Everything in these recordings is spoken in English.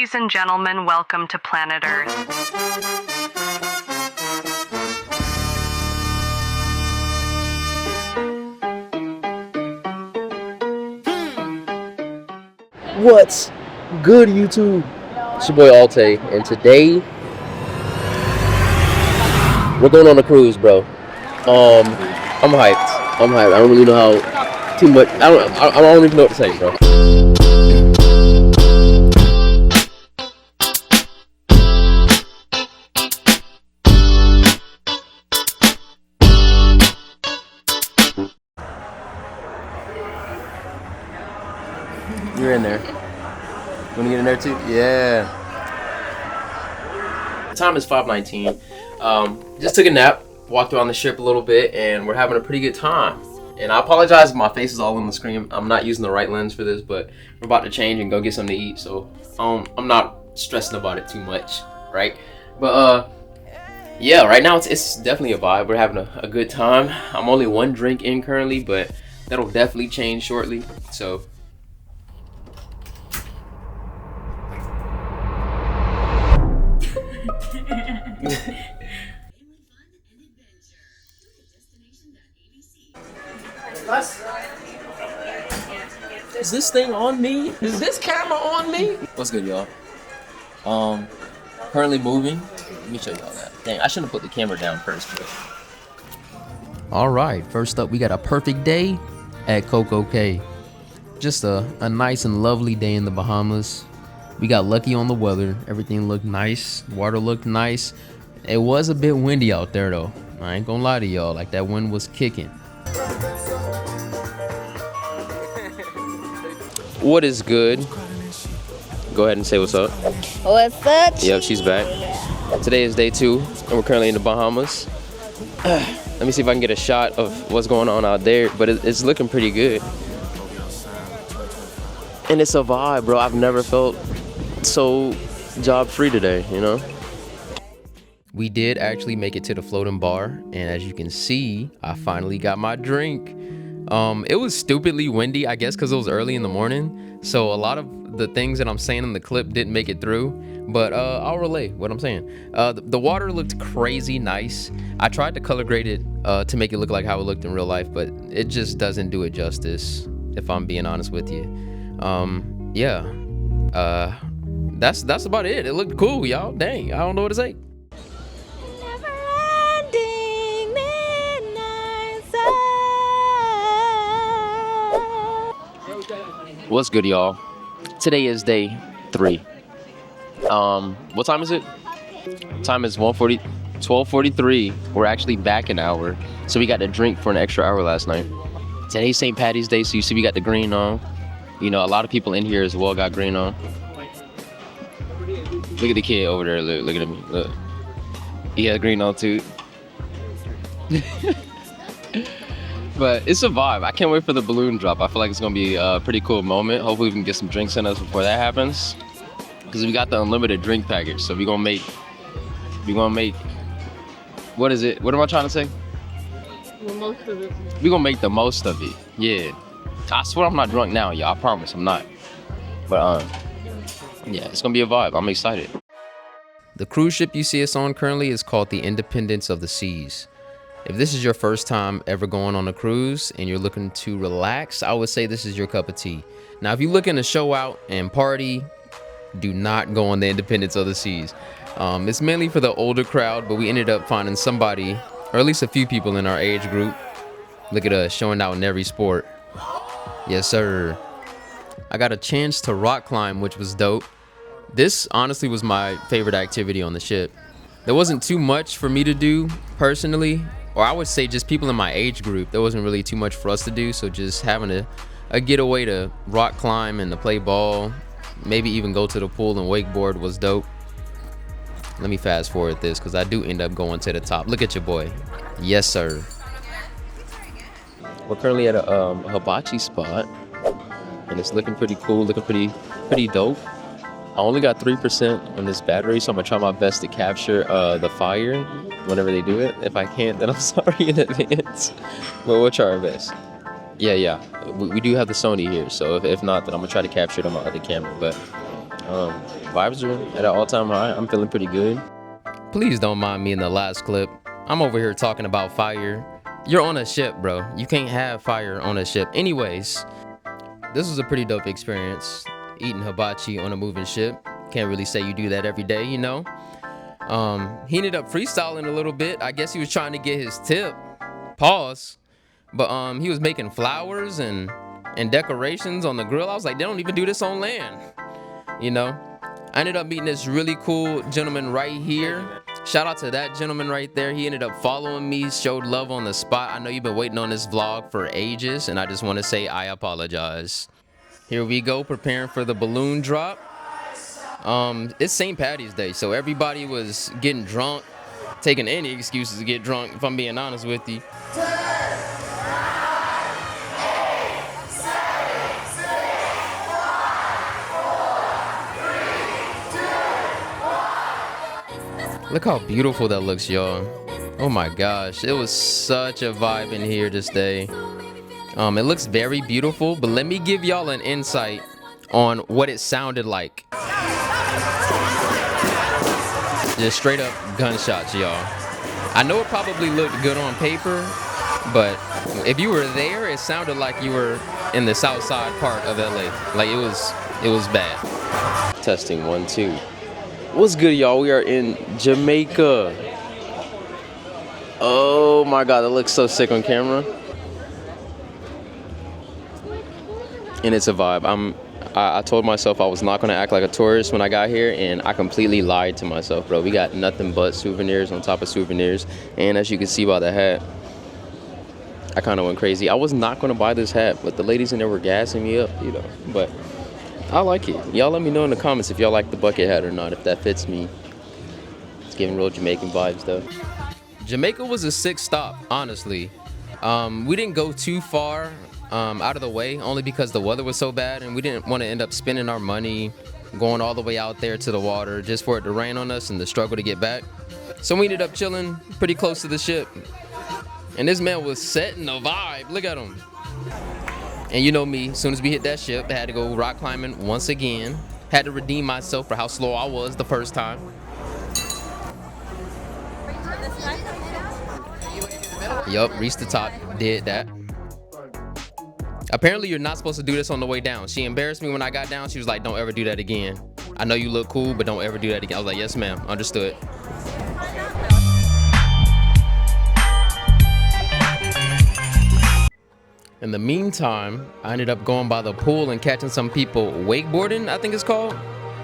Ladies and gentlemen, welcome to Planet Earth. What's good, YouTube? It's your boy Alte, and today we're going on a cruise, bro. I'm hyped. I don't really know how too much. I don't even know what to say, bro. You're in there. Wanna get in there too? Yeah. The time is 5:19. Just took a nap, walked around the ship a little bit, and we're having a pretty good time. And I apologize if my face is all on the screen. I'm not using the right lens for this, but we're about to change and go get something to eat, so I'm not stressing about it too much, right? But yeah, right now it's definitely a vibe. We're having a good time. I'm only one drink in currently, but that'll definitely change shortly. So. Is this thing on me? Is this camera on me? What's good, y'all? Currently moving. Let me show y'all that. Dang, I shouldn't have put the camera down first. But... All right, first up, we got a perfect day at Coco Cay. Just a nice and lovely day in the Bahamas. We got lucky on the weather. Everything looked nice. Water looked nice. It was a bit windy out there, though. I ain't gonna lie to y'all. Like, that wind was kicking. What is good? Go ahead and say what's up. What's up? Yep, she's back. Today is day 2, and we're currently in the Bahamas. Let me see if I can get a shot of what's going on out there, but it's looking pretty good. And it's a vibe, bro. I've never felt so job-free today, you know? We did actually make it to the floating bar, and as you can see, I finally got my drink. It was stupidly windy, I guess, because it was early in the morning, so a lot of the things that I'm saying in the clip didn't make it through, but I'll relay what I'm saying. The water looked crazy nice. I tried to color grade it to make it look like how it looked in real life, but it just doesn't do it justice, if I'm being honest with you. Yeah, that's about it. It looked cool, y'all. Dang, I don't know what to say. What's good, y'all? Today is day 3. What time is it? Time is 12:43. We're actually back an hour, so we got to drink for an extra hour last night. Today's St. Patty's Day, so you see we got the green on. You know, a lot of people in here as well got green on. Look at the kid over there. Look at him. Look. He has green on too. But it's a vibe. I can't wait for the balloon drop. I feel like it's gonna be a pretty cool moment. Hopefully we can get some drinks in us before that happens. Because we got the unlimited drink package. So we're gonna make, what is it? What am I trying to say? The most of it. We're gonna make the most of it. Yeah. I swear I'm not drunk now, y'all. I promise I'm not. But yeah, it's gonna be a vibe. I'm excited. The cruise ship you see us on currently is called the Independence of the Seas. If this is your first time ever going on a cruise and you're looking to relax, I would say this is your cup of tea. Now, if you're looking to show out and party, do not go on the Independence of the Seas. It's mainly for the older crowd, but we ended up finding somebody, or at least a few people in our age group. Look at us showing out in every sport. Yes, sir. I got a chance to rock climb, which was dope. This honestly was my favorite activity on the ship. There wasn't too much for me to do personally, or I would say just people in my age group. There wasn't really too much for us to do, so just having a getaway to rock climb and to play ball, maybe even go to the pool and wakeboard was dope. Let me fast forward this because I do end up going to the top. Look at your boy. Yes, sir. We're currently at a hibachi spot, and it's looking pretty cool, looking pretty dope. I only got 3% on this battery, so I'm gonna try my best to capture the fire whenever they do it. If I can't, then I'm sorry in advance. But we'll try our best. Yeah. We do have the Sony here, so if not, then I'm gonna try to capture it on my other camera. But Vibes are at an all-time high. I'm feeling pretty good. Please don't mind me in the last clip. I'm over here talking about fire. You're on a ship, bro. You can't have fire on a ship. Anyways, this was a pretty dope experience. Eating hibachi on a moving ship. Can't really say you do that every day, you know? He ended up freestyling a little bit. I guess he was trying to get his tip. Pause. But he was making flowers and decorations on the grill. I was like, they don't even do this on land, you know? I ended up meeting this really cool gentleman right here. Shout out to that gentleman right there. He ended up following me, showed love on the spot. I know you've been waiting on this vlog for ages, and I just want to say I apologize. Here we go, preparing for the balloon drop. It's St. Patty's Day, so everybody was getting drunk, taking any excuses to get drunk, if I'm being honest with you. Look how beautiful that looks, y'all. Oh my gosh, it was such a vibe in here this day. It looks very beautiful, but let me give y'all an insight on what it sounded like. Just straight up gunshots, y'all. I know it probably looked good on paper, but if you were there, it sounded like you were in the south side part of LA. Like it was bad. Testing 1 2. What's good, y'all? We are in Jamaica. Oh my god, that looks so sick on camera. And it's a vibe. I told myself I was not gonna act like a tourist when I got here, and I completely lied to myself, bro. We got nothing but souvenirs on top of souvenirs, and as you can see by the hat, I kind of went crazy. I was not gonna buy this hat, but the ladies in there were gassing me up, you know. But I like it. Y'all let me know in the comments if y'all like the bucket hat or not, if that fits me. It's giving real Jamaican vibes though. Jamaica was a sick stop, honestly. We didn't go too far out of the way, only because the weather was so bad and we didn't want to end up spending our money going all the way out there to the water just for it to rain on us and the struggle to get back. So we ended up chilling pretty close to the ship. And this man was setting the vibe. Look at him. And you know me, as soon as we hit that ship, I had to go rock climbing once again. Had to redeem myself for how slow I was the first time. Yup, reached the top, did that. Apparently you're not supposed to do this on the way down. She embarrassed me when I got down. She was like, don't ever do that again. I know you look cool, but don't ever do that again. I was like, yes ma'am, understood. In the meantime, I ended up going by the pool and catching some people wakeboarding, I think it's called.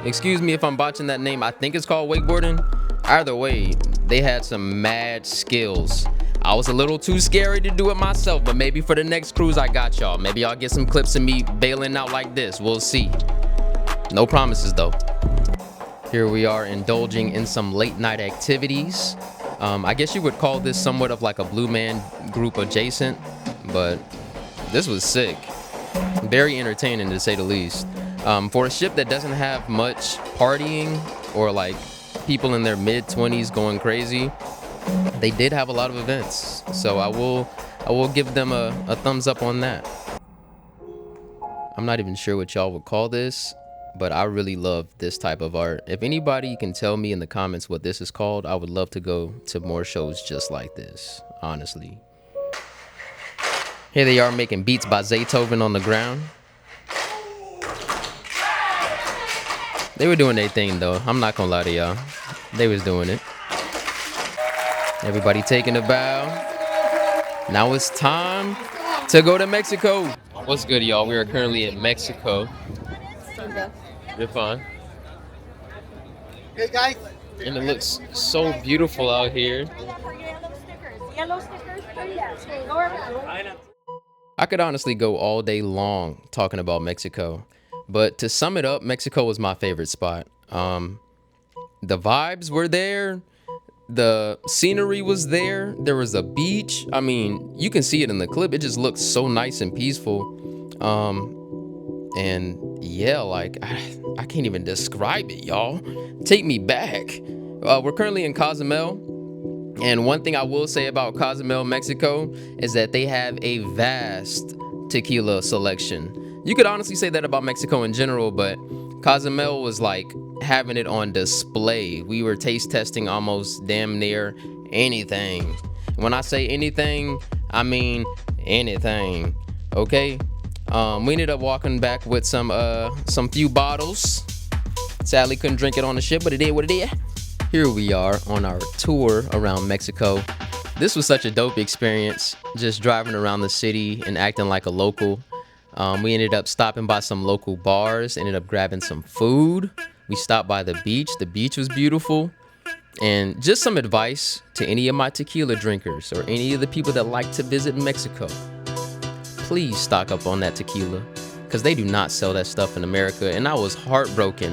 Excuse me if I'm botching that name. I think it's called wakeboarding. Either way, they had some mad skills. I was a little too scary to do it myself, but maybe for the next cruise I got y'all. Maybe I'll get some clips of me bailing out like this. We'll see. No promises though. Here we are indulging in some late night activities. I guess you would call this somewhat of like a Blue Man Group adjacent, but this was sick. Very entertaining to say the least. For a ship that doesn't have much partying or like people in their mid-20s going crazy, they did have a lot of events. So I will give them a thumbs up on that. I'm not even sure what y'all would call this, but I really love this type of art. If anybody can tell me in the comments what this is called, I would love to go to more shows just like this, honestly. Here they are making beats by Beethoven on the ground. They were doing their thing though. I'm not gonna lie to y'all. They was doing it. Everybody taking a bow. Now it's time to go to Mexico. What's good, y'all? We are currently in Mexico. You're fine. Good guys. And it looks so beautiful out here. I could honestly go all day long talking about Mexico, but to sum it up, Mexico was my favorite spot. The vibes were there. The scenery was there. There was a beach. I mean, you can see it in the clip. It just looks so nice and peaceful. And yeah, like I can't even describe it, y'all. Take me back. We're currently in Cozumel. And one thing I will say about Cozumel, Mexico, is that they have a vast tequila selection. You could honestly say that about Mexico in general, but Cozumel was like having it on display. We were taste testing almost damn near anything. When I say anything, I mean anything. Okay. We ended up walking back with some few bottles. Sadly, couldn't drink it on the ship, but it did what it did. Here we are on our tour around Mexico. This was such a dope experience, just driving around the city and acting like a local. We ended up stopping by some local bars, ended up grabbing some food. We stopped by the beach. The beach was beautiful. And just some advice to any of my tequila drinkers or any of the people that like to visit Mexico. Please stock up on that tequila, because they do not sell that stuff in America. And I was heartbroken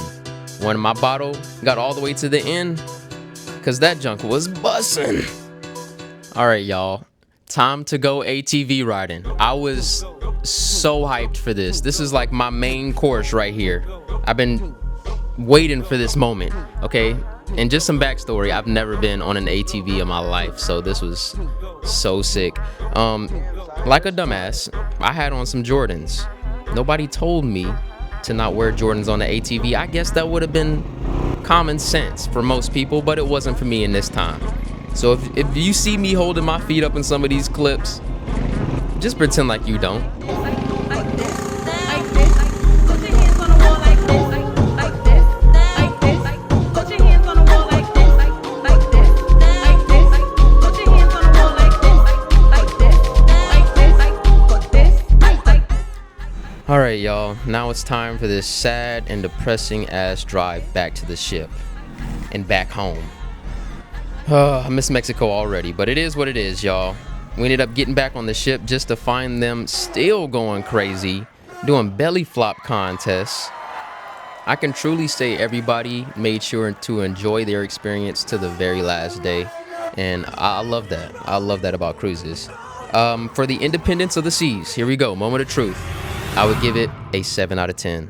when my bottle got all the way to the end, because that junk was bussin'. All right, y'all. Time to go ATV riding. I was so hyped for this. This is like my main course right here. I've been waiting for this moment, okay? And just some backstory, I've never been on an ATV in my life, so this was so sick. Like a dumbass, I had on some Jordans. Nobody told me to not wear Jordans on the ATV. I guess that would have been common sense for most people, but it wasn't for me in this time. So if you see me holding my feet up in some of these clips, just pretend like you don't. Like this, like this. Put your hands on the wall like this, like this, like this. Put your hands on the wall like this, like this, like this. Put your hands on the wall like this, like this. Put this, like. All right, y'all. Now it's time for this sad and depressing ass drive back to the ship and back home. I miss Mexico already, but it is what it is, y'all. We ended up getting back on the ship just to find them still going crazy, doing belly flop contests. I can truly say everybody made sure to enjoy their experience to the very last day, and I love that. I love that about cruises. For the independence of the seas, here we go, moment of truth. I would give it a 7 out of 10.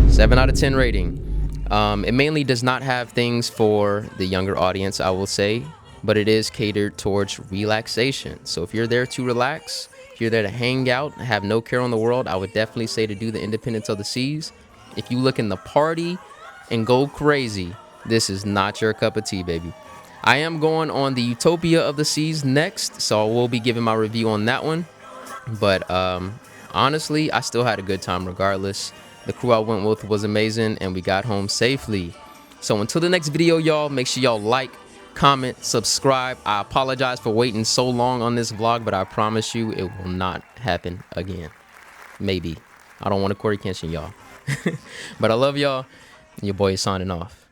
7 out of 10 rating. It mainly does not have things for the younger audience, I will say, but it is catered towards relaxation. So if you're there to relax, if you're there to hang out, have no care in the world, I would definitely say to do the Independence of the Seas. If you looking to party and go crazy, this is not your cup of tea, baby. I am going on the Utopia of the Seas next, so I will be giving my review on that one. But honestly, I still had a good time regardless. The crew I went with was amazing, and we got home safely. So until the next video, y'all, make sure y'all like, comment, subscribe. I apologize for waiting so long on this vlog, but I promise you it will not happen again. Maybe. I don't want to Corey Kenshin, y'all. But I love y'all. Your boy is signing off.